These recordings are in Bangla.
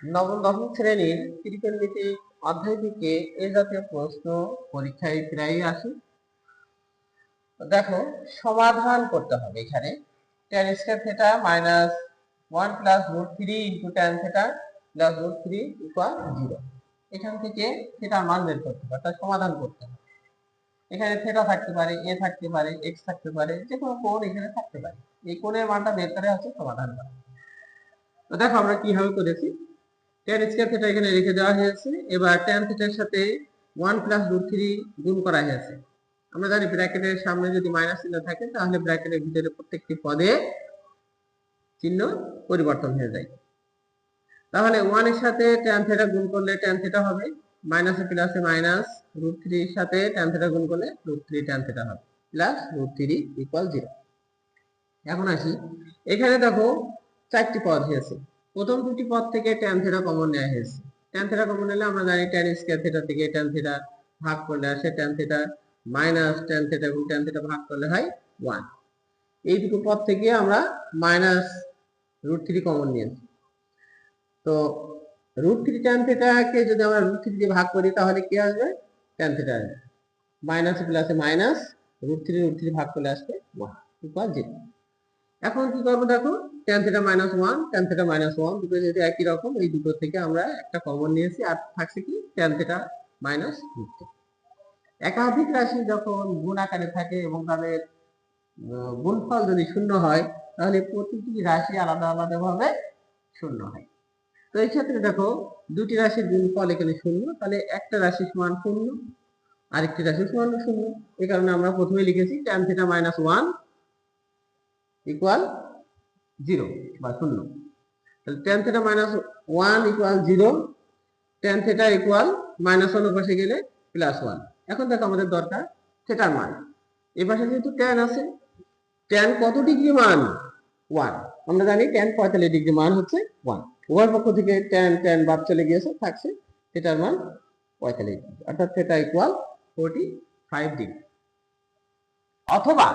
নবম দশম শ্রেণীর ত্রিকোণমিতি অধ্যায় থেকে এ জাতীয় প্রশ্ন পরীক্ষায় প্রায়ই আসে। দেখো, সমাধান করতে হবে। এখানে tan square theta minus 1 plus root 3 into tan theta plus root 3 equal 0। এখান থেকে থিটার মান বের করতে হবে, অর্থাৎ সমাধান করতে হবে। এখানে থিটা থাকতে পারে, এ থাকতে পারে, এক্স থাকতে পারে, যে কোনো কোণ এখানে থাকতে পারে। এই কোণের মানটা বের করে হচ্ছে সমাধান করা। তো দেখো আমরা কিভাবে করেছি। tan স্কয়ার থিটা এখানে রেখে দেওয়া হয়েছে। এবার tan থিটার সাথে 1 প্লাস রুট 3 গুণ করা হয়েছে। আমরা জানি ব্র্যাকেটের সামনে যদি মাইনাস চিহ্ন থাকে তাহলে ব্র্যাকেটের ভিতরে প্রত্যেকটি পদে চিহ্ন পরিবর্তন হয়ে যায়। তাহলে 1 এর সাথে tan থিটা গুণ করলে tan থিটা হবে, মাইনাসে প্লাসে মাইনাস, রুট 3 এর সাথে tan থিটা গুণ করলে রুট 3 tan থিটা হবে, প্লাস রুট 3 ইকুয়াল 0। এখন আসি, এখানে দেখো চারটি পদ হয়েছে। প্রথম দুটি পদ থেকে tan থিটা কমন নেওয়া হয়েছে। tan থিটা কমন নিলে আমরা জানি tan স্কয়ার থিটা থেকে tan থিটা ভাগ করলে আসে tan theta, minus tan theta এবং tan থিটা ভাগ করলে হয় 1। এই দুটো পদ থেকে আমরা মাইনাস রুট 3 কমন নিয়েছি। তো রুট 3 tan থিটাকে যদি আমরা রুট 3 দিয়ে ভাগ করি তাহলে কি আসবে? tan থিটা আসবে। মাইনাস প্লাসে মাইনাস, রুট 3 ভাগ করলে আসবে 1 ইকুয়াল 0। এখন কি করবো দেখো, tan theta minus 1 tan theta minus 1 দুটো যেহেতু একই রকম, এই দুটো থেকে আমরা একটা কমন নিয়েছি, আর থাকছে কি tan থিটা মাইনাস রুট 3। একাধিক রাশি যখন গুণ আকারে থাকে এবং তাদের গুণফল যদি শূন্য হয় তাহলে প্রতিটি রাশি আলাদা আলাদা ভাবে শূন্য হয়। তো এই ক্ষেত্রে দেখো, দুটি রাশির গুণফল এখানে শূন্য, তাহলে একটা রাশি সমান শূন্য, আরেকটি রাশি সমান শূন্য। এই কারণে আমরা প্রথমে লিখেছি tan থিটা মাইনাস 1 ইকুয়াল 0 বা শূন্য। তাহলে tan theta minus 1 equal 0, tan theta equal minus 1 পাশে গেলে প্লাস 1। এখন দেখো আমাদের দরকার থিটার মান। এই পাশে যেহেতু tan আছে, tan কত ডিগ্রি মান? 1। আমরা জানি tan 45 ডিগ্রি মান হচ্ছে 1। উভয় পক্ষ থেকে tan tan বাদ চলে গিয়েছে, থাকছে থিটার মান 45 ডিগ্রি, অর্থাৎ থিটা ইকুয়াল 45 ডিগ্রি। অথবা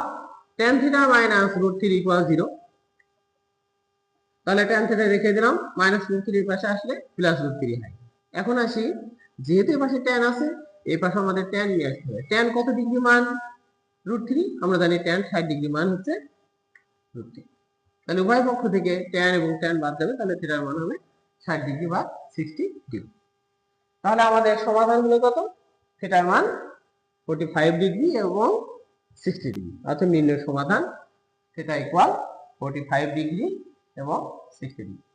tan theta minus root 3 equal 0। তাহলে tan থিটা রেখে দিলাম, মাইনাস রুট 3 এর পাশে আসলে প্লাস রুট 3 হয়। এখন আসি, যেহেতু এই পাশে tan আছে, এই পাশে আমাদের tan নিয়ে আসতে হবে। tan কত ডিগ্রি মান? রুট 3। আমরা জানি tan 60 ডিগ্রি মান হচ্ছে রুট 3। তাহলে উভয় পক্ষ থেকে tan এবং tan বাদ যাবে, তাহলে থিটার মান হবে 60 ডিগ্রি বা 60 ডিগ্রি। তাহলে আমাদের সমাধান হলো কত? থিটার মান 45 ডিগ্রি এবং 60 ডিগ্রি। অর্থাৎ নির্ণয় সমাধান থিটা ইকুয়াল 45 ডিগ্রি এবং 60 ডিগ্রি।